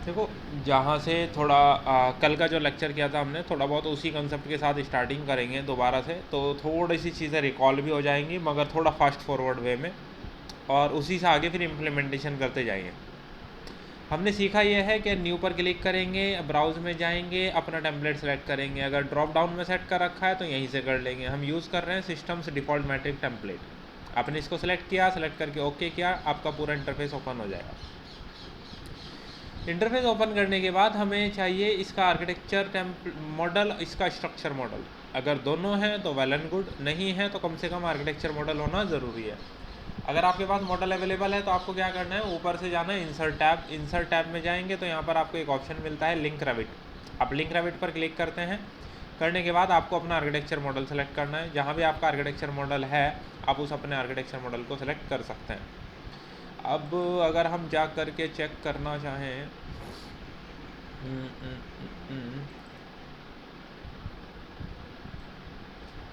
देखो, जहाँ से थोड़ा कल का जो लेक्चर किया था हमने, थोड़ा बहुत उसी कंसेप्ट के साथ स्टार्टिंग करेंगे दोबारा से, तो थोड़ी सी चीज़ें रिकॉल भी हो जाएंगी, मगर थोड़ा फास्ट फॉरवर्ड वे में, और उसी से आगे फिर इम्प्लीमेंटेशन करते जाएंगे। हमने सीखा यह है कि न्यू पर क्लिक करेंगे, ब्राउज में जाएंगे, अपना टेम्पलेट सेलेक्ट करेंगे। अगर ड्रॉप डाउन में सेट कर रखा है तो यहीं से कर लेंगे। हम यूज़ कर रहे हैं सिस्टम्स डिफ़ॉल्ट मैट्रिक टेम्पलेट। आपने इसको सेलेक्ट किया, सेलेक्ट करके ओके किया, आपका पूरा इंटरफेस ओपन हो जाएगा। इंटरफेस ओपन करने के बाद हमें चाहिए इसका आर्किटेक्चर मॉडल, इसका स्ट्रक्चर मॉडल। अगर दोनों हैं तो वेल एंड गुड, नहीं है तो कम से कम आर्किटेक्चर मॉडल होना ज़रूरी है। अगर आपके पास मॉडल अवेलेबल है तो आपको क्या करना है, ऊपर से जाना है इंसर्ट टैब। इंसर्ट टैब में जाएंगे तो यहाँ पर आपको एक ऑप्शन मिलता है लिंक रेविट। आप लिंक रेविट पर क्लिक करते हैं। करने के बाद आपको अपना आर्किटेक्चर मॉडल सेलेक्ट करना है। जहाँ भी आपका आर्किटेक्चर मॉडल है, आप उस अपने आर्किटेक्चर मॉडल को सेलेक्ट कर सकते हैं। अब अगर हम जा कर के चेक करना चाहें,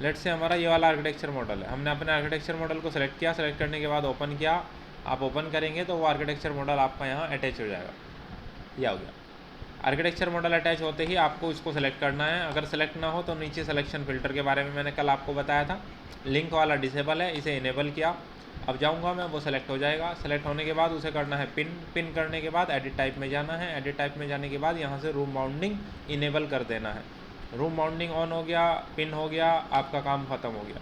लेट से हमारा ये वाला आर्किटेक्चर मॉडल है। हमने अपने आर्किटेक्चर मॉडल को सेलेक्ट किया, सेलेक्ट करने के बाद ओपन किया। आप ओपन करेंगे तो वो आर्किटेक्चर मॉडल आपका यहाँ अटैच हो जाएगा। यह हो गया। आर्किटेक्चर मॉडल अटैच होते ही आपको इसको सेलेक्ट करना है। अगर सेलेक्ट ना हो तो नीचे सिलेक्शन फ़िल्टर के बारे में मैंने कल आपको बताया था, लिंक वाला डिसेबल है, इसे इनेबल किया। अब जाऊंगा मैं, वो सेलेक्ट हो जाएगा। सेलेक्ट होने के बाद उसे करना है पिन। पिन करने के बाद एडिट टाइप में जाना है। एडिट टाइप में जाने के बाद यहाँ से रूम बाउंडिंग इनेबल कर देना है। रूम बाउंडिंग ऑन हो गया, पिन हो गया, आपका काम ख़त्म हो गया।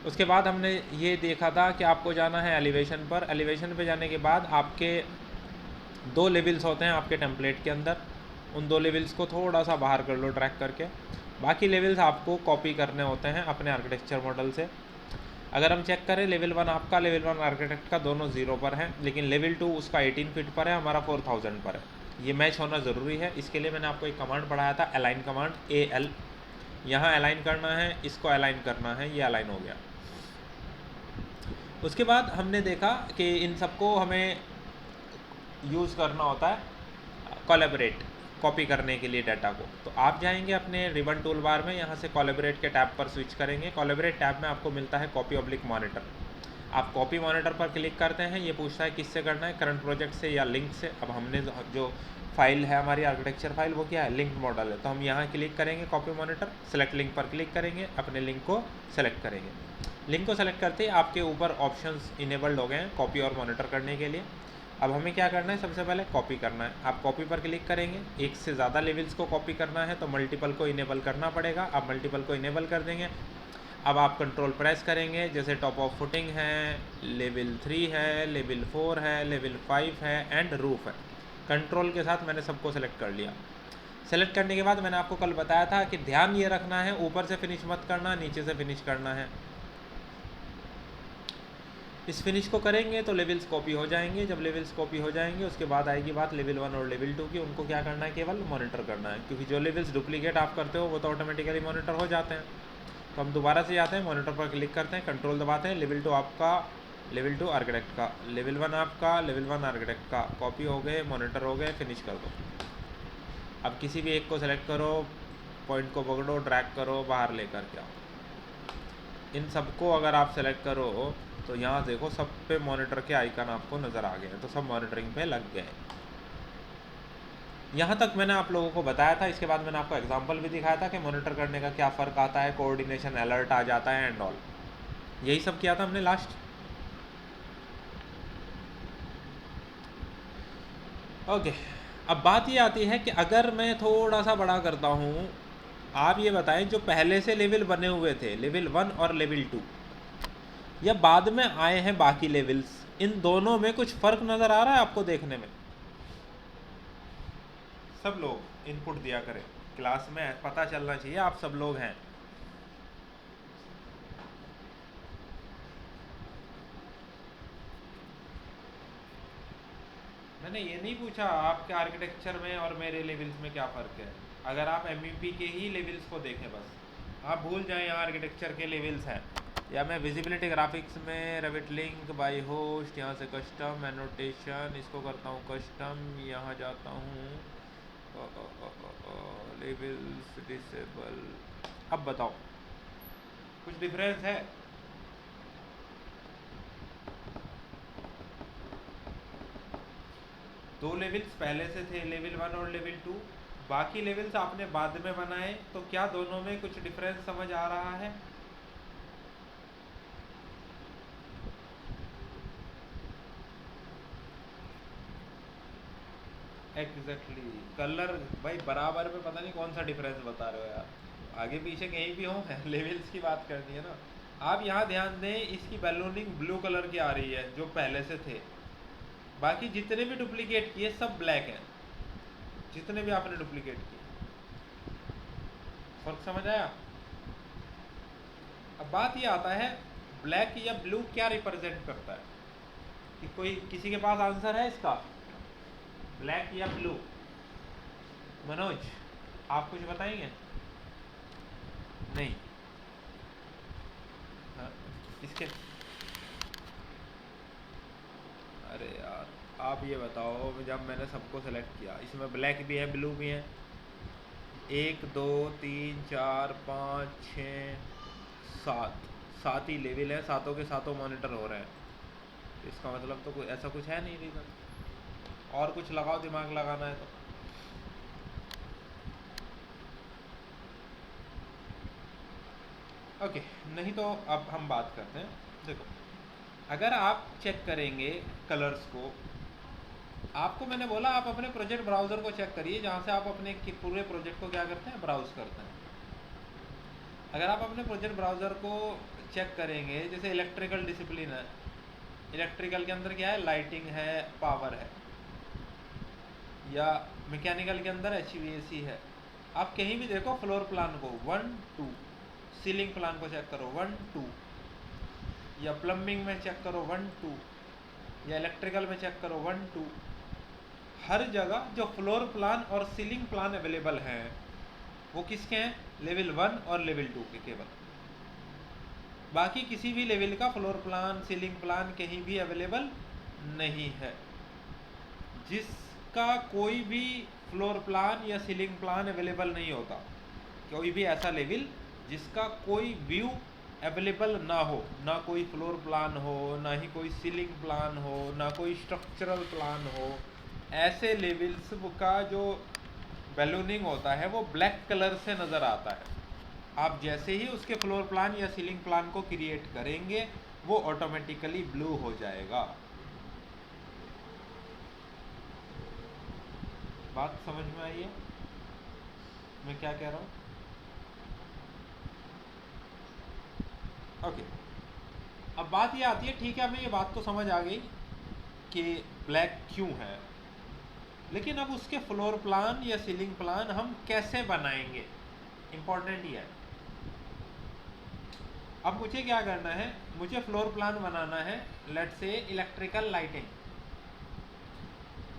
उसके बाद हमने ये देखा था कि आपको जाना है एलिवेशन पर। एलिवेशन पे जाने के बाद आपके दो लेवल्स होते हैं आपके टेम्पलेट के अंदर। उन दो लेवल्स को थोड़ा सा बाहर कर लो ड्रैग करके। बाकी लेवल्स आपको कॉपी करने होते हैं अपने आर्किटेक्चर मॉडल से। अगर हम चेक करें, लेवल 1 आपका, लेवल 1 आर्किटेक्ट का, दोनों 0 पर हैं, लेकिन लेवल 2 उसका 18 फीट पर है, हमारा 4000 पर है। ये मैच होना ज़रूरी है। इसके लिए मैंने आपको एक कमांड पढ़ाया था, अलाइन कमांड, AL। यहाँ अलाइन करना है, इसको अलाइन करना है, ये अलाइन हो गया। उसके बाद हमने देखा कि इन सबको हमें यूज़ करना होता है कोलैबोरेट, कॉपी करने के लिए डाटा को। तो आप जाएंगे अपने रिबन टूल बार में, यहाँ से कोलैबोरेट के टैब पर स्विच करेंगे। कोलैबोरेट टैब में आपको मिलता है कॉपी ऑब्लिक मॉनिटर। आप कॉपी मॉनिटर पर क्लिक करते हैं। ये पूछता है किससे करना है, करंट प्रोजेक्ट से या लिंक से। अब हमने जो फाइल है हमारी आर्किटेक्चर फाइल, वो क्या है, लिंक मॉडल है। तो हम यहाँ क्लिक करेंगे कॉपी मॉनिटर, सेलेक्ट लिंक पर क्लिक करेंगे, अपने लिंक को सेलेक्ट करेंगे। लिंक को सेलेक्ट करते ही आपके ऊपर ऑप्शंस इनेबल्ड हो गए हैं कॉपी और मॉनिटर करने के लिए। अब हमें क्या करना है, सबसे पहले कॉपी करना है। आप कॉपी पर क्लिक करेंगे। एक से ज़्यादा लेवल्स को कॉपी करना है तो मल्टीपल को इनेबल करना पड़ेगा। आप मल्टीपल को इनेबल कर देंगे। अब आप कंट्रोल प्रेस करेंगे, जैसे टॉप ऑफ फुटिंग है, लेवल 3 है, लेवल 4 है, लेवल 5 है एंड रूफ है। कंट्रोल के साथ मैंने सबको सेलेक्ट कर लिया। सेलेक्ट करने के बाद मैंने आपको कल बताया था कि ध्यान ये रखना है, ऊपर से फिनिश मत करना, नीचे से फिनिश करना है। इस फिनिश को करेंगे तो लेवल्स कॉपी हो जाएंगे। जब लेवल्स कॉपी हो जाएंगे उसके बाद आएगी बात लेवल 1 और लेवल 2 की। उनको क्या करना है, केवल मॉनिटर करना है, क्योंकि जो लेवल्स डुप्लीकेट आप करते हो वो तो ऑटोमेटिकली मॉनिटर हो जाते हैं। तो हम दोबारा से जाते हैं, मॉनिटर पर क्लिक करते हैं, कंट्रोल दबाते हैं। लेवल 2 आपका, लेवल 2 आर्किटेक्ट का, लेवल 1 आपका, लेवल 1 आर्किटेक्ट का, कॉपी हो गए, मॉनिटर हो गए, फिनिश कर दो। अब किसी भी एक को सेलेक्ट करो, पॉइंट को पकड़ो, ड्रैग करो, बाहर लेकर के आओ। इन सबको अगर आप सेलेक्ट करो तो यहाँ देखो सब पे मॉनिटर के आइकन आपको नज़र आ गए, तो सब मॉनिटरिंग पे लग गए। यहाँ तक मैंने आप लोगों को बताया था। इसके बाद मैंने आपको एग्जांपल भी दिखाया था कि मॉनिटर करने का क्या फ़र्क आता है, कोऑर्डिनेशन अलर्ट आ जाता है एंड ऑल। यही सब किया था हमने लास्ट। ओके, अब बात ये आती है कि अगर मैं थोड़ा सा बड़ा करता हूँ, आप ये बताएं, जो पहले से लेवल बने हुए थे, लेवल 1 और लेवल 2, या बाद में आए हैं बाकी लेवल्स, इन दोनों में कुछ फ़र्क नज़र आ रहा है आपको देखने में? सब लोग इनपुट दिया करें, क्लास में पता चलना चाहिए आप सब लोग हैं। मैंने ये नहीं पूछा आपके आर्किटेक्चर में और मेरे लेवल्स में क्या फ़र्क है। अगर आप MVP के ही लेवल्स को देखें बस, आप भूल जाएं यहाँ आर्किटेक्चर के लेवल्स हैं। या मैं विजिबिलिटी ग्राफिक्स में रेविट लिंक बाय होस्ट, यहाँ से कस्टम एनोटेशन, इसको करता हूँ कस्टम, यहाँ जाता हूँ लेवल्स डिसेबल। अब बताओ कुछ डिफरेंस है? दो लेवल्स पहले से थे, लेवल 1 और लेवल 2, बाकी लेवल्स आपने बाद में बनाए, तो क्या दोनों में कुछ डिफरेंस समझ आ रहा है? एग्जैक्टली कलर भाई बराबर में, पता नहीं कौन सा डिफरेंस बता रहे हो यार, आगे पीछे कहीं भी हो लेवल्स की बात करनी है ना। आप यहाँ ध्यान दें, इसकी बैलूनिंग ब्लू कलर की आ रही है जो पहले से थे, बाकी जितने भी डुप्लीकेट किए सब ब्लैक हैं, जितने भी आपने डुप्लीकेट किए। फर्क समझ आया? अब बात ये आता है, ब्लैक या ब्लू क्या रिप्रेजेंट करता है? कि कोई किसी के पास आंसर है इसका? ब्लैक या ब्लू? मनोज आप कुछ बताएंगे? नहीं। हाँ, किसके? अरे यार आप ये बताओ, जब मैंने सबको सेलेक्ट किया, इसमें ब्लैक भी है ब्लू भी है, 1 2 3 4 5 6 7 ही लेवल है, सातों के सातों मॉनिटर हो रहे हैं, इसका मतलब तो कोई ऐसा कुछ है नहीं रीज़न। और कुछ लगाओ, दिमाग लगाना है तो। ओके, नहीं तो अब हम बात करते हैं। देखो, अगर आप चेक करेंगे कलर्स को, आपको मैंने बोला आप अपने प्रोजेक्ट ब्राउज़र को चेक करिए, जहाँ से आप अपने पूरे प्रोजेक्ट को क्या करते हैं, ब्राउज़ करते हैं। अगर आप अपने प्रोजेक्ट ब्राउज़र को चेक करेंगे, जैसे इलेक्ट्रिकल डिसिप्लिन है, इलेक्ट्रिकल के अंदर क्या है, लाइटिंग है, पावर है, या मैकेनिकल के अंदर HVAC है। आप कहीं भी देखो फ्लोर प्लान को 1 2, सीलिंग प्लान को चेक करो 1 2, या प्लम्बिंग में चेक करो 1 2, या इलेक्ट्रिकल में चेक करो 1 2। हर जगह जो फ्लोर प्लान और सीलिंग प्लान अवेलेबल हैं वो किसके हैं, लेवल 1 और लेवल 2 के केवल। बाकी किसी भी लेवल का फ्लोर प्लान सीलिंग प्लान कहीं भी अवेलेबल नहीं है। जिसका कोई भी फ्लोर प्लान या सीलिंग प्लान अवेलेबल नहीं होता, कोई भी ऐसा लेवल जिसका कोई व्यू अवेलेबल ना हो, ना कोई फ्लोर प्लान हो, ना ही कोई सीलिंग प्लान हो, ना कोई स्ट्रक्चरल प्लान हो, ऐसे लेवल्स का जो बैलूनिंग होता है वो ब्लैक कलर से नज़र आता है। आप जैसे ही उसके फ्लोर प्लान या सीलिंग प्लान को क्रिएट करेंगे वो ऑटोमेटिकली ब्लू हो जाएगा। बात समझ में आई है मैं क्या कह रहा हूँ? ओके, अब बात ये आती है, ठीक है हमें ये बात तो समझ आ गई कि ब्लैक क्यों है, लेकिन अब उसके फ्लोर प्लान या सीलिंग प्लान हम कैसे बनाएंगे, इंपॉर्टेंट ही है। अब मुझे क्या करना है, मुझे फ्लोर प्लान बनाना है, लेट से इलेक्ट्रिकल लाइटिंग।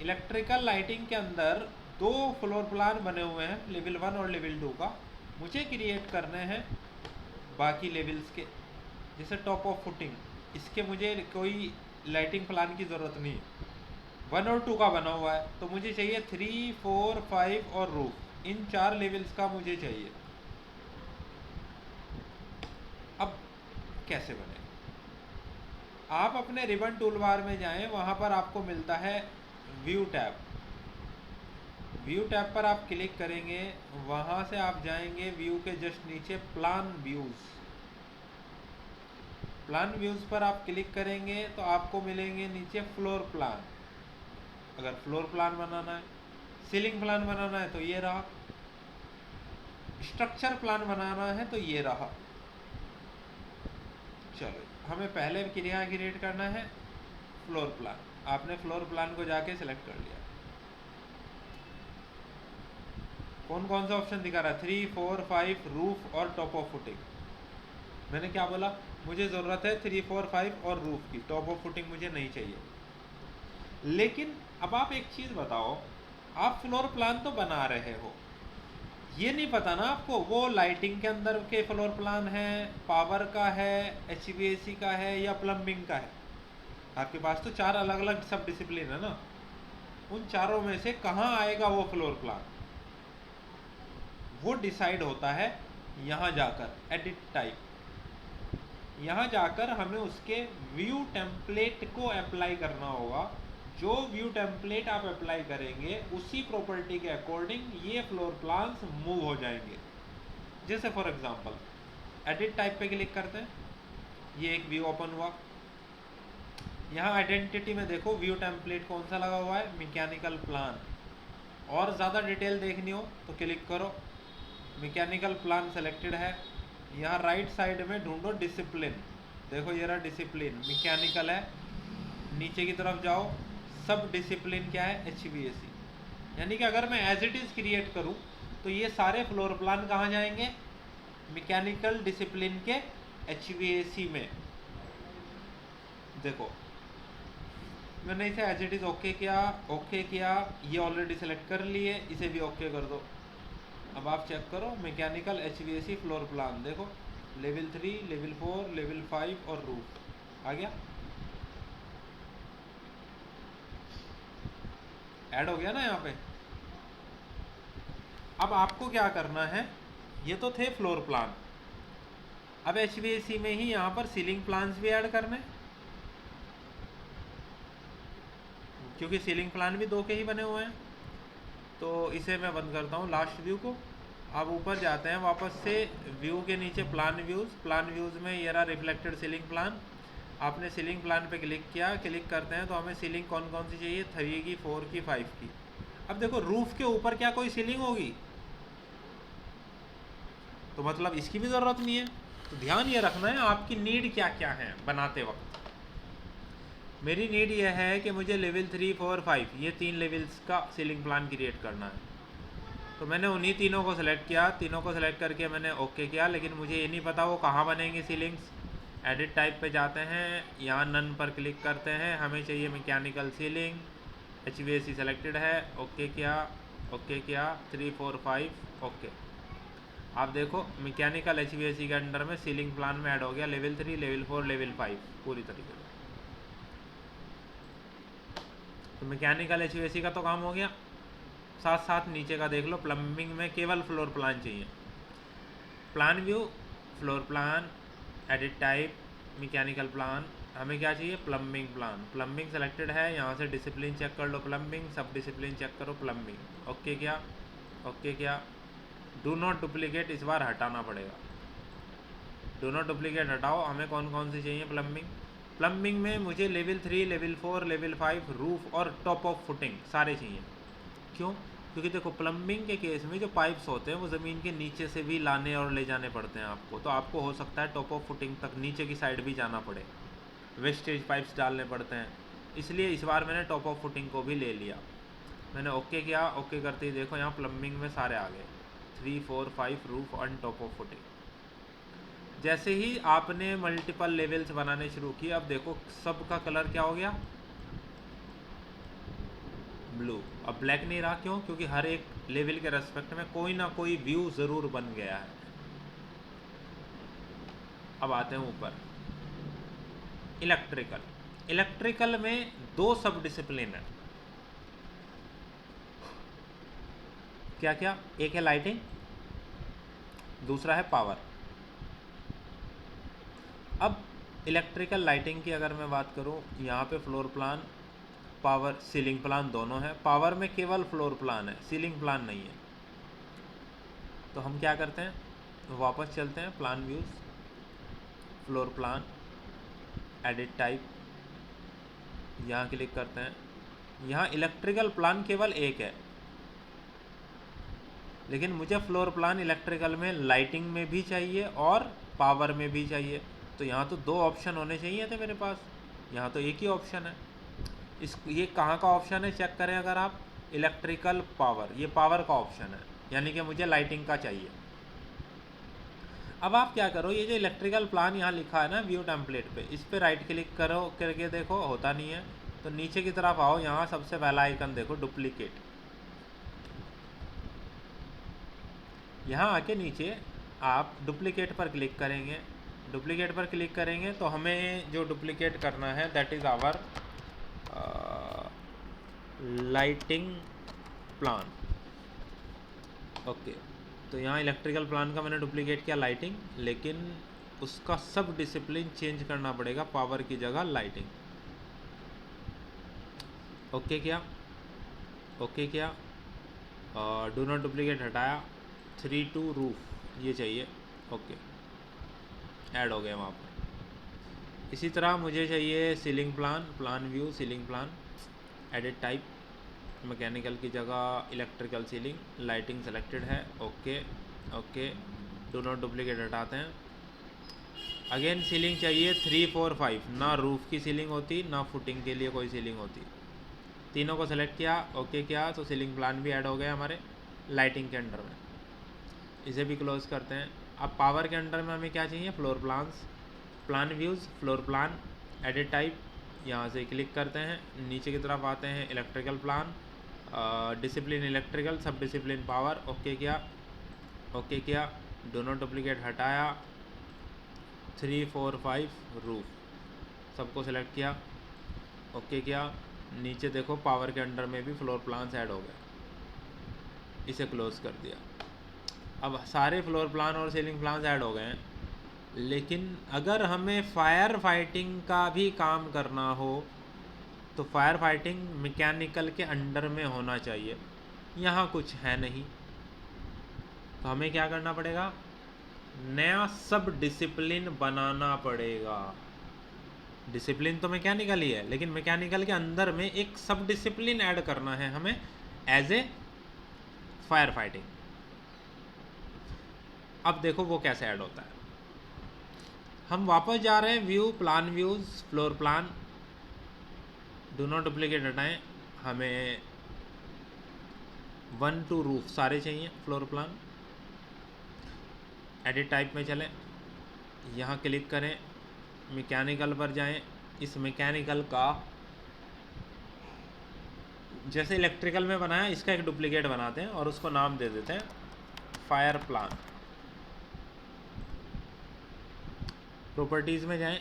इलेक्ट्रिकल लाइटिंग के अंदर दो फ्लोर प्लान बने हुए हैं, लेवल 1 और लेवल 2 का, मुझे क्रिएट करने हैं बाकी लेवल्स के, जैसे टॉप ऑफ फुटिंग, इसके मुझे कोई लाइटिंग प्लान की ज़रूरत नहीं है, 1 और 2 का बना हुआ है, तो मुझे चाहिए 3 4 5 और रूफ, इन 4 लेवल्स का मुझे चाहिए। अब कैसे बने, आप अपने रिबन टूल बार में जाएं, वहाँ पर आपको मिलता है व्यू टैब। व्यू टैब पर आप क्लिक करेंगे, वहाँ से आप जाएंगे व्यू के जस्ट नीचे प्लान व्यूज़। प्लान व्यूज़ पर आप क्लिक करेंगे तो आपको मिलेंगे नीचे फ्लोर प्लान, अगर फ्लोर प्लान बनाना है, सीलिंग प्लान बनाना है तो ये रहा, स्ट्रक्चर प्लान बनाना है तो ये रहा। चलो हमें पहले क्या क्रिएट करना है, फ्लोर प्लान। आपने फ्लोर प्लान को जाके सिलेक्ट कर लिया, कौन कौन सा ऑप्शन दिखा रहा है, 3 4 5 रूफ और टॉप ऑफ फुटिंग। मैंने क्या बोला, मुझे ज़रूरत है 3 4 5 और रूफ की, टॉप ऑफ फुटिंग मुझे नहीं चाहिए। लेकिन अब आप एक चीज़ बताओ, आप फ्लोर प्लान तो बना रहे हो, ये नहीं पता ना आपको वो लाइटिंग के अंदर के फ्लोर प्लान है, पावर का है, HVAC का है या प्लम्बिंग का है। आपके पास तो 4 अलग अलग सब डिसिप्लिन है ना, उन चारों में से कहाँ आएगा वो फ्लोर प्लान, वो डिसाइड होता है यहाँ जाकर एडिट टाइप। यहाँ जाकर हमें उसके व्यू टेम्पलेट को अप्लाई करना होगा, जो व्यू टेम्पलेट आप अप्लाई करेंगे उसी प्रॉपर्टी के अकॉर्डिंग ये फ्लोर प्लान्स मूव हो जाएंगे। जैसे फॉर एग्जांपल एडिट टाइप पे क्लिक करते हैं, ये एक व्यू ओपन हुआ। यहाँ आइडेंटिटी में देखो व्यू टेम्पलेट कौन सा लगा हुआ है, मैकेनिकल प्लान। और ज़्यादा डिटेल देखनी हो तो क्लिक करो, मैकेनिकल प्लान सेलेक्टेड है। यहाँ राइट साइड में ढूंढो डिसिप्लिन, देखो ये रहा डिसिप्लिन, मैकेनिकल है। नीचे की तरफ जाओ, सब डिसिप्लिन क्या है, HVAC। यानी कि अगर मैं एज इट इज़ क्रिएट करूँ तो ये सारे फ्लोर प्लान कहाँ जाएंगे, मैकेनिकल डिसिप्लिन के HVAC में। देखो मैंने इसे एज इट इज़ ओके किया, ये ऑलरेडी सेलेक्ट कर लिए, इसे भी ओके कर दो। अब आप चेक करो मैकेनिकल HVAC फ्लोर प्लान, देखो लेवल 3, लेवल 4, लेवल 5 और रूफ आ गया, ऐड हो गया ना यहाँ पे। अब आपको क्या करना है, ये तो थे फ्लोर प्लान, अब HVAC में ही यहाँ पर सीलिंग प्लान्स भी ऐड करने, क्योंकि सीलिंग प्लान भी 2 के ही बने हुए हैं। तो इसे मैं बंद करता हूँ लास्ट व्यू को। अब ऊपर जाते हैं वापस से, व्यू के नीचे प्लान व्यूज़ में ये रहा रिफ्लेक्टेड सीलिंग प्लान। आपने सीलिंग प्लान पे क्लिक करते हैं तो हमें सीलिंग कौन कौन सी चाहिए, 3 की, 4 की, 5 की। अब देखो रूफ के ऊपर क्या कोई सीलिंग होगी, तो मतलब इसकी भी ज़रूरत नहीं है। तो ध्यान ये रखना है आपकी नीड क्या क्या है बनाते वक्त। मेरी नीड ये है कि मुझे लेवल 3, 4, 5 ये 3 लेवल्स का सीलिंग प्लान क्रिएट करना है। तो मैंने उन्हीं तीनों को सेलेक्ट किया, तीनों को सेलेक्ट करके मैंने ओके किया, लेकिन मुझे ये नहीं पता वो कहाँ बनेंगे सीलिंग्स। एडिट टाइप पे जाते हैं, यहाँ नन पर क्लिक करते हैं, हमें चाहिए मैकेनिकल सीलिंग, HVAC सेलेक्टेड है, ओके किया, 3, 4, 5 ओके। आप देखो मैकेनिकल HVAC के अंडर में सीलिंग प्लान में ऐड हो गया लेवल 3, लेवल 4, लेवल 5 पूरी तरीके से। तो मैकेनिकल HVAC का तो काम हो गया। साथ साथ नीचे का देख लो, प्लम्बिंग में केवल फ्लोर प्लान चाहिए। Plan view, floor plan, edit type, mechanical plan, हमें क्या चाहिए, प्लम्बिंग प्लान। प्लम्बिंग सेलेक्टेड है, यहाँ से डिसिप्लिन चेक कर लो प्लम्बिंग, सब डिसिप्लिन चेक करो प्लम्बिंग, ओके किया। डू नॉट डुप्लीकेट इस बार हटाना पड़ेगा, डू नॉट डुप्लीकेट हटाओ। हमें कौन कौन सी चाहिए प्लम्बिंग में मुझे लेवल 3, लेवल 4, लेवल 5 रूफ और टॉप ऑफ फुटिंग सारे चाहिए। क्यों, क्योंकि देखो प्लम्बिंग के केस में जो पाइप्स होते हैं वो ज़मीन के नीचे से भी लाने और ले जाने पड़ते हैं आपको। तो आपको हो सकता है टॉप ऑफ फुटिंग तक नीचे की साइड भी जाना पड़े, वेस्टेज पाइप्स डालने पड़ते हैं, इसलिए इस बार मैंने टॉप ऑफ फुटिंग को भी ले लिया। मैंने ओके किया, ओके करते ही देखो यहाँ प्लम्बिंग में सारे आ गए, 3, 4, 5 roof on top of footing. जैसे ही आपने मल्टीपल लेवल्स बनाने शुरू किए, अब देखो सब का कलर क्या हो गया, ब्लू। अब ब्लैक नहीं रहा, क्यों, क्योंकि हर एक लेवल के रेस्पेक्ट में कोई ना कोई व्यू ज़रूर बन गया है। अब आते हैं ऊपर, इलेक्ट्रिकल में 2 सब डिसिप्लिन है। क्या क्या, एक है लाइटिंग, दूसरा है पावर। अब इलेक्ट्रिकल लाइटिंग की अगर मैं बात करूं, यहाँ पे floor plan, power, ceiling plan दोनों है। पावर में केवल फ्लोर प्लान है, सीलिंग प्लान नहीं है। तो हम क्या करते हैं, वापस चलते हैं plan views, floor plan, edit type, यहाँ क्लिक करते हैं। यहाँ इलेक्ट्रिकल प्लान केवल एक है, लेकिन मुझे फ्लोर प्लान इलेक्ट्रिकल में लाइटिंग में भी चाहिए और पावर में भी चाहिए। तो यहाँ तो 2 ऑप्शन होने चाहिए थे मेरे पास, यहाँ तो एक ही ऑप्शन है। ये कहाँ का ऑप्शन है चेक करें अगर आप, इलेक्ट्रिकल पावर, ये पावर का ऑप्शन है, यानी कि मुझे लाइटिंग का चाहिए। अब आप क्या करो, ये जो इलेक्ट्रिकल प्लान यहाँ लिखा है ना व्यू टेम्पलेट पे, इस पर राइट क्लिक करो करके देखो, होता नहीं है। तो नीचे की तरफ आओ, यहाँ सबसे पहला आइकन देखो डुप्लीकेट, यहाँ आके नीचे आप डुप्लीकेट पर क्लिक करेंगे। डुप्लीकेट पर क्लिक करेंगे तो हमें जो डुप्लीकेट करना है that is our lighting plan, okay. तो यहाँ इलेक्ट्रिकल प्लान का मैंने डुप्लीकेट किया लाइटिंग, लेकिन उसका सब डिसिप्लिन चेंज करना पड़ेगा, पावर की जगह लाइटिंग। ओके किया, ओके किया, डू नॉट डुप्लीकेट हटाया, 3 टू रूफ ये चाहिए, ओके ऐड हो गया वहाँ पर। इसी तरह मुझे चाहिए ceiling plan, plan view ceiling plan, edit type, mechanical की जगह इलेक्ट्रिकल सीलिंग, लाइटिंग सेलेक्टेड है, okay okay, do not duplicate हटाते हैं। अगेन सीलिंग चाहिए 3 4 5, ना रूफ़ की सीलिंग होती ना फुटिंग के लिए कोई सीलिंग होती। तीनों को सेलेक्ट किया, ओके किया, तो सीलिंग प्लान भी ऐड हो गया हमारे लाइटिंग के अंडर में। इसे भी क्लोज करते हैं। अब पावर के अंडर में हमें क्या चाहिए, floor plans, plan views, floor plan, edit type, यहाँ से क्लिक करते हैं, नीचे की तरफ आते हैं इलेक्ट्रिकल प्लान, डिसिप्लिन इलेक्ट्रिकल, सब डिसिप्लिन पावर, ओके किया, ओके किया, डो नॉट डुप्लीकेट हटाया, 3 4 5 रूफ सबको सेलेक्ट किया, ओके किया। नीचे देखो पावर के अंडर में भी फ्लोर प्लान्स ऐड हो गए, इसे क्लोज कर दिया। अब सारे फ्लोर प्लान और सीलिंग प्लान्स ऐड हो गए हैं, लेकिन अगर हमें फायर फाइटिंग का भी काम करना हो तो फायर फाइटिंग मैकेनिकल के अंडर में होना चाहिए। यहाँ कुछ है नहीं, तो हमें क्या करना पड़ेगा, नया सब डिसिप्लिन बनाना पड़ेगा। डिसिप्लिन तो मैकेनिकल ही है, लेकिन मैकेनिकल के अंदर में एक सब डिसिप्लिन ऐड करना है हमें एज ए फायर फाइटिंग। अब देखो वो कैसे ऐड होता है। हम वापस जा रहे हैं view, plan views, floor plan, do not duplicate हटाएं, हमें 1 टू रूफ सारे चाहिए फ्लोर प्लान। एडिट टाइप में चलें, यहाँ क्लिक करें, मैकेनिकल पर जाएं, इस मैकेनिकल का जैसे इलेक्ट्रिकल में बनाया इसका एक डुप्लीकेट बनाते हैं और उसको नाम दे देते हैं फायर प्लान। प्रॉपर्टीज़ में जाएं,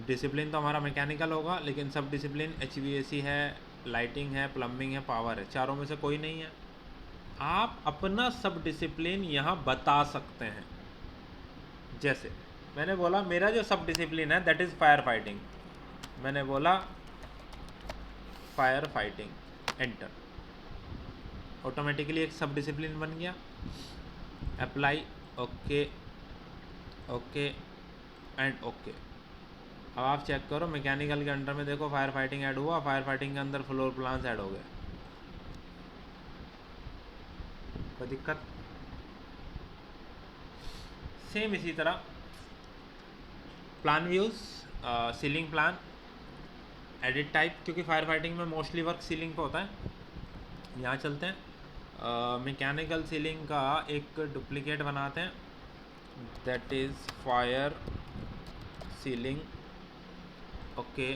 डिसिप्लिन तो हमारा मैकेनिकल होगा, लेकिन सब डिसिप्लिन HVAC है, लाइटिंग है, प्लम्बिंग है, पावर है, चारों में से कोई नहीं है। आप अपना सब डिसिप्लिन यहाँ बता सकते हैं। जैसे मैंने बोला मेरा जो सब डिसिप्लिन है दैट इज़ फायर फाइटिंग, मैंने बोला फायर फाइटिंग, एंटर, ऑटोमेटिकली एक सब डिसिप्लिन बन गया। Apply, okay okay and okay. अब आप चेक करो मैकेनिकल के अंडर में देखो फायर फाइटिंग ऐड हुआ, फायर फाइटिंग के अंदर फ्लोर प्लान्स ऐड हो गए। कोई दिक्कत? सेम इसी तरह plan views, ceiling plan, edit type, क्योंकि फायर फाइटिंग में मोस्टली वर्क सीलिंग पे होता है। यहाँ चलते हैं, मैकेनिकल सीलिंग का एक डुप्लीकेट बनाते हैं, that is fire ceiling, okay.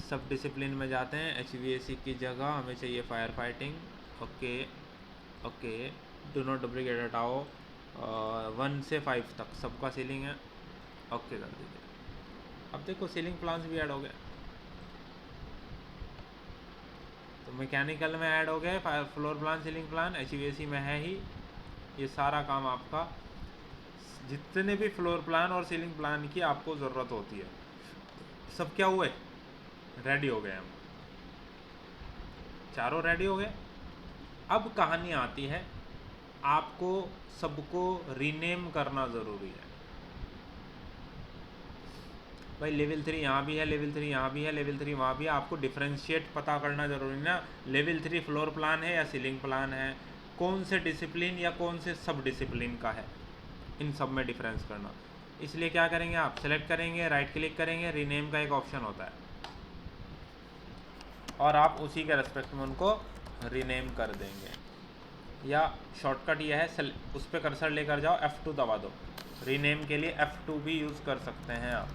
सब डिसिप्लिन में जाते हैं, HVAC की जगह हमें चाहिए fire fighting, okay okay, do not duplicate हटाओ, 1 से 5 तक सबका सीलिंग है, ओके कर दीजिए। अब देखो सीलिंग प्लान्स भी ऐड हो गए, तो मैकेनिकल में ऐड हो गए, floor plan ceiling plan, HVAC में है ही। ये सारा काम आपका, जितने भी फ्लोर प्लान और सीलिंग प्लान की आपको ज़रूरत होती है सब क्या हुए, रेडी हो गए हम, चारों रेडी हो गए। अब कहानी आती है, आपको सबको रीनेम करना ज़रूरी है। भाई लेवल 3 यहाँ भी है, लेवल 3 यहाँ भी है, लेवल 3 वहाँ भी है, आपको डिफ्रेंशिएट पता करना ज़रूरी है ना, लेवल 3 फ्लोर प्लान है या सीलिंग प्लान है, कौन से डिसिप्लिन या कौन से सब डिसिप्लिन का है, इन सब में डिफरेंस करना। इसलिए क्या करेंगे, आप सेलेक्ट करेंगे, राइट क्लिक करेंगे, रीनेम का एक ऑप्शन होता है और आप उसी के रेस्पेक्ट में उनको रीनेम कर देंगे। या शॉर्टकट यह है, उस पर कर्सर लेकर जाओ, F2 दबा दो, रीनेम के लिए F2 भी यूज़ कर सकते हैं आप।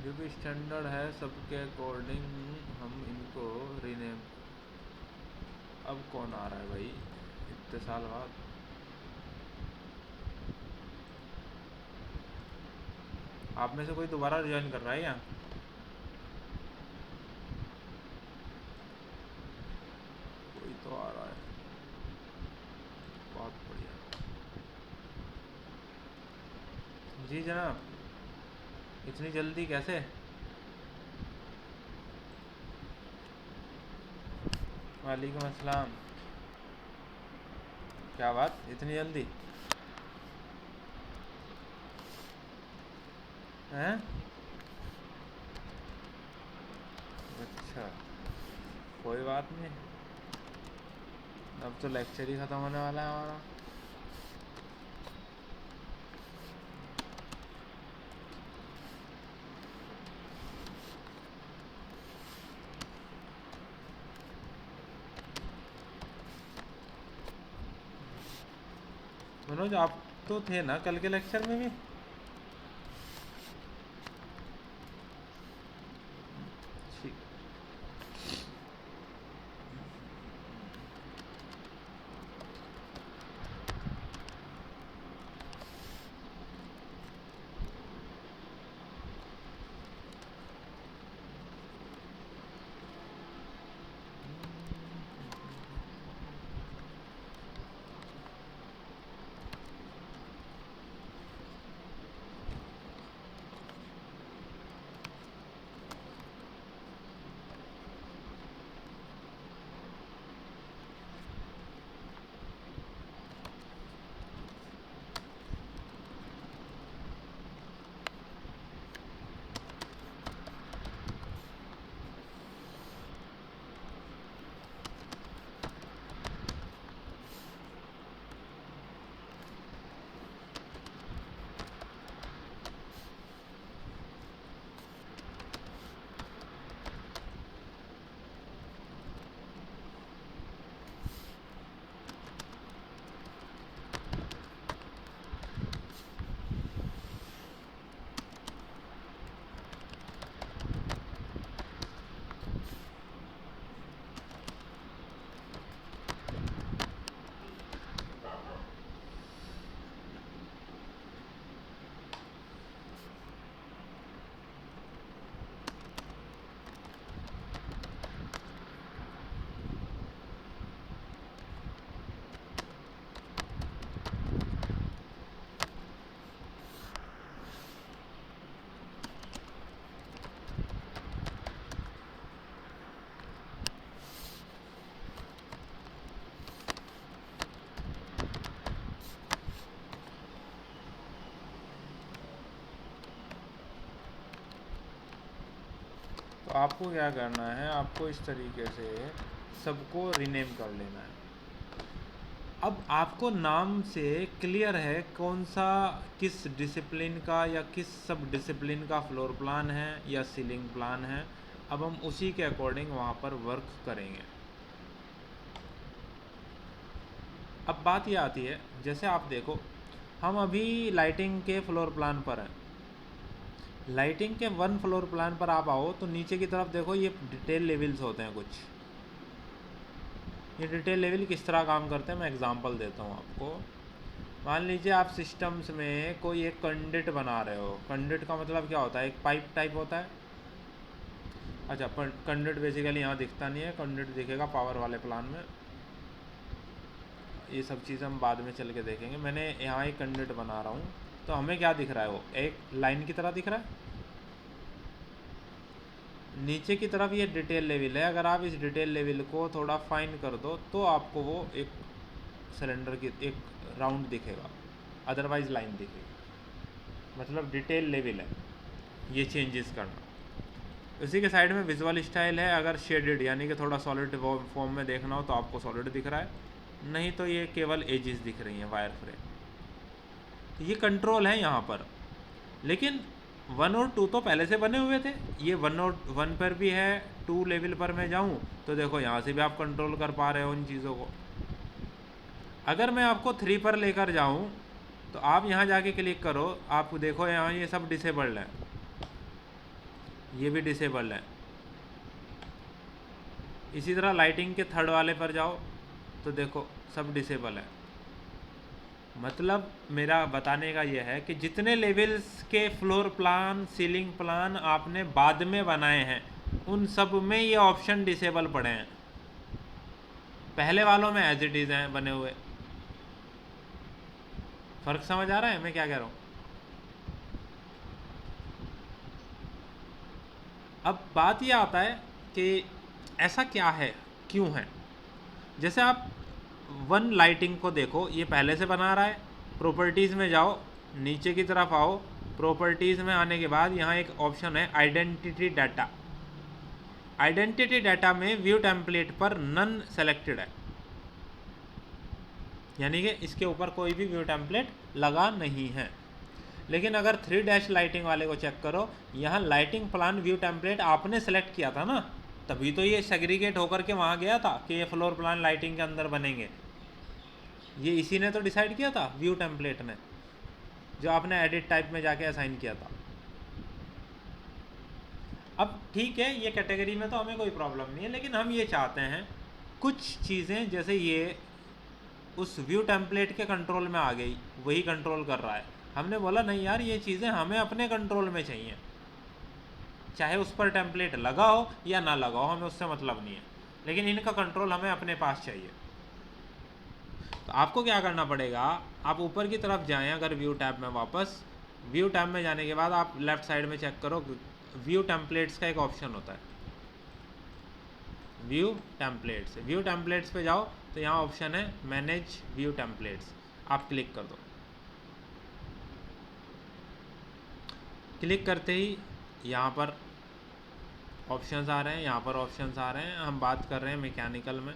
जो भी स्टैंडर्ड है सबके अकॉर्डिंग हम इनको रीनेम। अब कौन आ रहा है भाई इतने साल बाद? आप में से कोई दोबारा ज्वाइन कर रहा है या? कोई तो आ रहा है, बहुत बढ़िया। जी जनाब, इतनी जल्दी कैसे? वालेकुम अस्सलाम। क्या बात, इतनी जल्दी हैं? अच्छा, कोई बात नहीं, अब तो लेक्चर ही ख़त्म होने वाला है हमारा। मनोज, आप तो थे ना कल के लेक्चर में भी? ठीक। तो आपको क्या करना है, आपको इस तरीके से सबको रीनेम कर लेना है। अब आपको नाम से क्लियर है कौन सा किस डिसिप्लिन का या किस सब डिसिप्लिन का फ्लोर प्लान है या सीलिंग प्लान है। अब हम उसी के अकॉर्डिंग वहाँ पर वर्क करेंगे। अब बात ये आती है, जैसे आप देखो हम अभी लाइटिंग के फ्लोर प्लान पर हैं। लाइटिंग के 1 फ्लोर प्लान पर आप आओ तो नीचे की तरफ देखो, ये डिटेल लेवल्स होते हैं कुछ। ये डिटेल लेवल किस तरह काम करते हैं मैं एग्जांपल देता हूँ आपको। मान लीजिए आप सिस्टम्स में कोई एक कंडक्ट बना रहे हो। कंडक्ट का मतलब क्या होता है, एक पाइप टाइप होता है। अच्छा, पर कंडक्ट बेसिकली यहाँ दिखता नहीं है, कंडक्ट दिखेगा पावर वाले प्लान में। ये सब चीज़ हम बाद में चल के देखेंगे। मैंने यहाँ एक कंडक्ट बना रहा हूँ तो हमें क्या दिख रहा है, वो एक लाइन की तरह दिख रहा है। नीचे की तरफ ये डिटेल लेवल है, अगर आप इस डिटेल लेवल को थोड़ा फाइन कर दो तो आपको वो एक सिलेंडर की एक राउंड दिखेगा, अदरवाइज लाइन दिखेगी। मतलब डिटेल लेवल है ये चेंजेस करना। उसी के साइड में विजुअल स्टाइल है, अगर शेडेड यानी कि थोड़ा सॉलिड फॉर्म में देखना हो तो आपको सॉलिड दिख रहा है, नहीं तो ये केवल एजेस दिख रही हैं वायर फ्रेम। तो ये कंट्रोल है यहाँ पर। लेकिन 1 और 2 तो पहले से बने हुए थे। ये 1 और 1 पर भी है, 2 लेवल पर मैं जाऊँ तो देखो यहाँ से भी आप कंट्रोल कर पा रहे हो इन चीज़ों को। अगर मैं आपको 3 पर लेकर जाऊँ तो आप यहाँ जाके क्लिक करो, आप देखो यहाँ ये सब डिसेबल्ड है। ये भी डिसेबल है। इसी तरह लाइटिंग के थर्ड वाले पर जाओ तो देखो सब डिसेबल है। मतलब मेरा बताने का ये है कि जितने लेवल्स के फ्लोर प्लान सीलिंग प्लान आपने बाद में बनाए हैं उन सब में ये ऑप्शन डिसेबल पड़े हैं, पहले वालों में एज इट इज़ हैं बने हुए। फ़र्क समझ आ रहा है मैं क्या कह रहा हूँ? अब बात ये आता है कि ऐसा क्या है, क्यों है। जैसे आप वन लाइटिंग को देखो, ये पहले से बना रहा है। प्रॉपर्टीज़ में जाओ, नीचे की तरफ आओ, प्रॉपर्टीज़ में आने के बाद यहाँ एक ऑप्शन है आइडेंटिटी डाटा। आइडेंटिटी डाटा में व्यू टेम्पलेट पर नन सेलेक्टेड है, यानी कि इसके ऊपर कोई भी व्यू टेम्पलेट लगा नहीं है। लेकिन अगर 3 डैश लाइटिंग वाले को चेक करो, यहाँ लाइटिंग प्लान व्यू टेम्पलेट आपने सेलेक्ट किया था ना, तभी तो ये सेग्रीगेट होकर के वहाँ गया था कि ये फ्लोर प्लान लाइटिंग के अंदर बनेंगे। ये इसी ने तो डिसाइड किया था, व्यू टेम्पलेट ने, जो आपने एडिट टाइप में जाके असाइन किया था। अब ठीक है, ये कैटेगरी में तो हमें कोई प्रॉब्लम नहीं है, लेकिन हम ये चाहते हैं कुछ चीज़ें, जैसे ये उस व्यू टेम्पलेट के कंट्रोल में आ गई, वही कंट्रोल कर रहा है। हमने बोला नहीं यार, ये चीज़ें हमें अपने कंट्रोल में चाहिए, चाहे उस पर टेम्पलेट लगा हो या ना लगा हो, हमें उससे मतलब नहीं है, लेकिन इनका कंट्रोल हमें अपने पास चाहिए। तो आपको क्या करना पड़ेगा, आप ऊपर की तरफ जाएं, अगर व्यू टैब में वापस, व्यू टैब में जाने के बाद आप लेफ़्ट साइड में चेक करो, व्यू टेम्पलेट्स का एक ऑप्शन होता है, व्यू टेम्पलेट्स। व्यू टेम्पलेट्स पे जाओ तो यहाँ ऑप्शन है मैनेज व्यू टेम्पलेट्स, आप क्लिक कर दो। क्लिक करते ही यहाँ पर ऑप्शंस आ रहे हैं, यहाँ पर ऑप्शंस आ रहे हैं। हम बात कर रहे हैं मैकेनिकल में,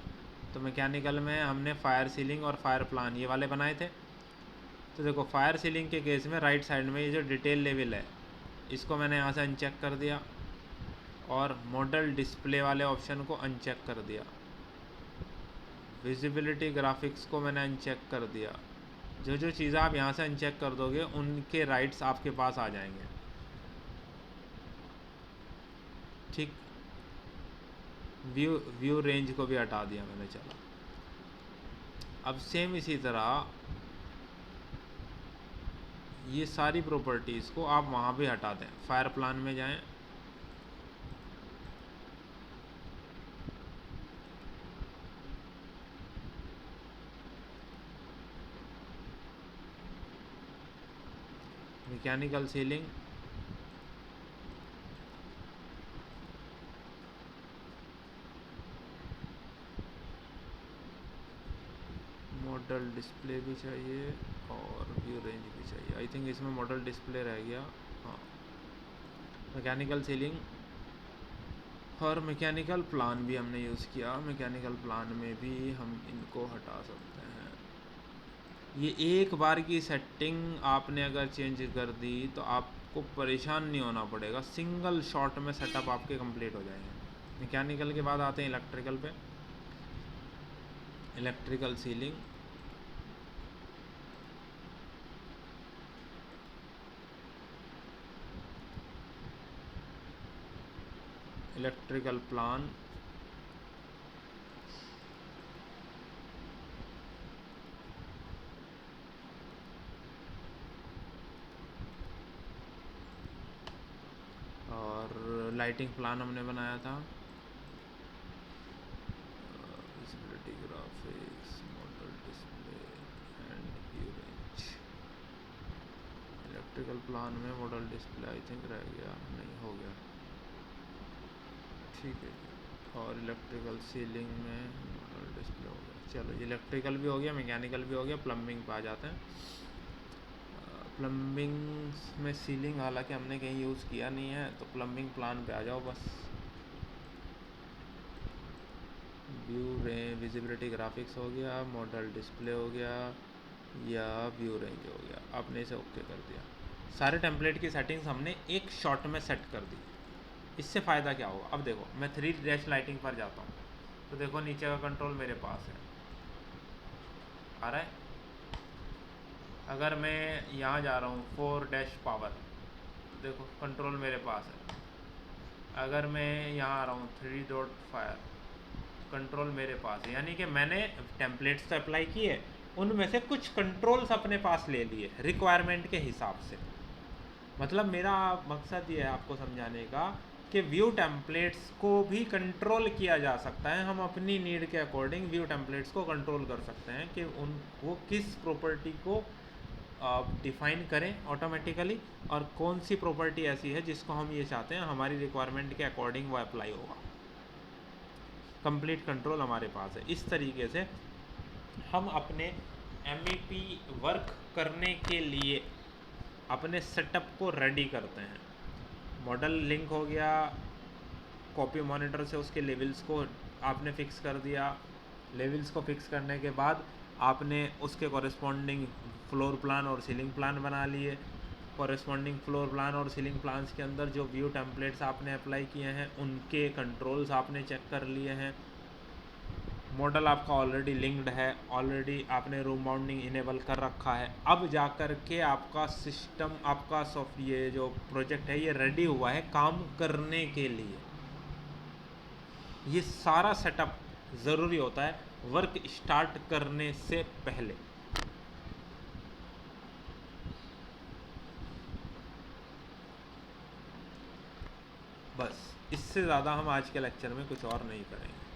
तो मैकेनिकल में हमने फायर सीलिंग और फायर प्लान ये वाले बनाए थे। तो देखो फायर सीलिंग के केस में राइट साइड में ये जो डिटेल लेवल है, इसको मैंने यहाँ से अनचेक कर दिया, और मॉडल डिस्प्ले वाले ऑप्शन को अनचेक कर दिया। विजिबिलिटी ग्राफिक्स को मैंने अनचेक कर दिया। जो जो चीज़ें आप यहाँ से अनचेक कर दोगे उनके राइट्स आपके पास आ जाएंगे, ठीक। व्यू रेंज को भी हटा दिया मैंने, चला। अब सेम इसी तरह ये सारी प्रॉपर्टीज़ को आप वहाँ भी हटा दें, फायर प्लान में जाएं, मैकेनिकल सीलिंग, मॉडल डिस्प्ले भी चाहिए और व्यू रेंज भी चाहिए। आई थिंक इसमें मॉडल डिस्प्ले रह गया, हाँ। मैकेनिकल सीलिंग और मैकेनिकल प्लान भी हमने यूज़ किया। मैकेनिकल प्लान में भी हम इनको हटा सकते हैं। ये एक बार की सेटिंग आपने अगर चेंज कर दी तो आपको परेशान नहीं होना पड़ेगा, सिंगल शॉट में सेटअप आपके कंप्लीट हो जाएंगे। मैकेनिकल के बाद आते हैं इलेक्ट्रिकल पे। इलेक्ट्रिकल सीलिंग, इलेक्ट्रिकल प्लान, और लाइटिंग प्लान हमने बनाया था, visibility graphics, model display and view range. Electrical plan में मॉडल डिस्प्ले आई थिंक रह गया, नहीं हो गया, ठीक है। और इलेक्ट्रिकल सीलिंग में मॉडल डिस्प्ले हो गया। चलो इलेक्ट्रिकल भी हो गया, मैकेनिकल भी हो गया, प्लम्बिंग पे आ जाते हैं। प्लम्बिंग में सीलिंग हालांकि हमने कहीं यूज़ किया नहीं है, तो प्लम्बिंग प्लान पे आ जाओ बस। व्यू रेंज, विजिबिलिटी ग्राफिक्स हो गया, मॉडल डिस्प्ले हो गया, या व्यू रेंज हो गया, आपने इसे ओके कर दिया। सारे टेम्पलेट की सेटिंग्स हमने एक शॉट में सेट कर दी। इससे फ़ायदा क्या होगा, अब देखो मैं 3 डैश लाइटिंग पर जाता हूँ, तो देखो नीचे का कंट्रोल मेरे पास है, आ रहा है। अगर मैं यहाँ जा रहा हूँ 4 डैश पावर, देखो कंट्रोल मेरे पास है। अगर मैं यहाँ आ रहा हूँ 3 डॉट फायर, कंट्रोल मेरे पास है, यानी कि मैंने टेम्पलेट्स तो अप्लाई किए, उनमें से कुछ कंट्रोल्स अपने पास ले लिए रिक्वायरमेंट के हिसाब से। मतलब मेरा मकसद ये है आपको समझाने का कि व्यू टेम्पलेट्स को भी कंट्रोल किया जा सकता है। हम अपनी नीड के अकॉर्डिंग व्यू टेम्पलेट्स को कंट्रोल कर सकते हैं कि वो किस प्रॉपर्टी को डिफ़ाइन करें ऑटोमेटिकली, और कौन सी प्रॉपर्टी ऐसी है जिसको हम ये चाहते हैं हमारी रिक्वायरमेंट के अकॉर्डिंग वो अप्लाई होगा। कंप्लीट कंट्रोल हमारे पास है। इस तरीके से हम अपने MEP वर्क करने के लिए अपने सेटअप को रेडी करते हैं। मॉडल लिंक हो गया, कॉपी मॉनिटर से उसके लेवल्स को आपने फिक्स कर दिया। लेवल्स को फिक्स करने के बाद आपने उसके कॉरेस्पॉन्डिंग फ्लोर प्लान और सीलिंग प्लान बना लिए। कॉरेस्पॉन्डिंग फ्लोर प्लान और सीलिंग प्लान्स के अंदर जो व्यू टेम्पलेट्स आपने अप्लाई किए हैं उनके कंट्रोल्स आपने चेक कर लिए हैं। मॉडल आपका ऑलरेडी लिंक्ड है, ऑलरेडी आपने रूम बाउंडिंग इनेबल कर रखा है। अब जा कर के आपका सिस्टम, आपका सॉफ्ट, ये जो प्रोजेक्ट है ये रेडी हुआ है काम करने के लिए। ये सारा सेटअप ज़रूरी होता है वर्क स्टार्ट करने से पहले। बस इससे ज़्यादा हम आज के लेक्चर में कुछ और नहीं करेंगे।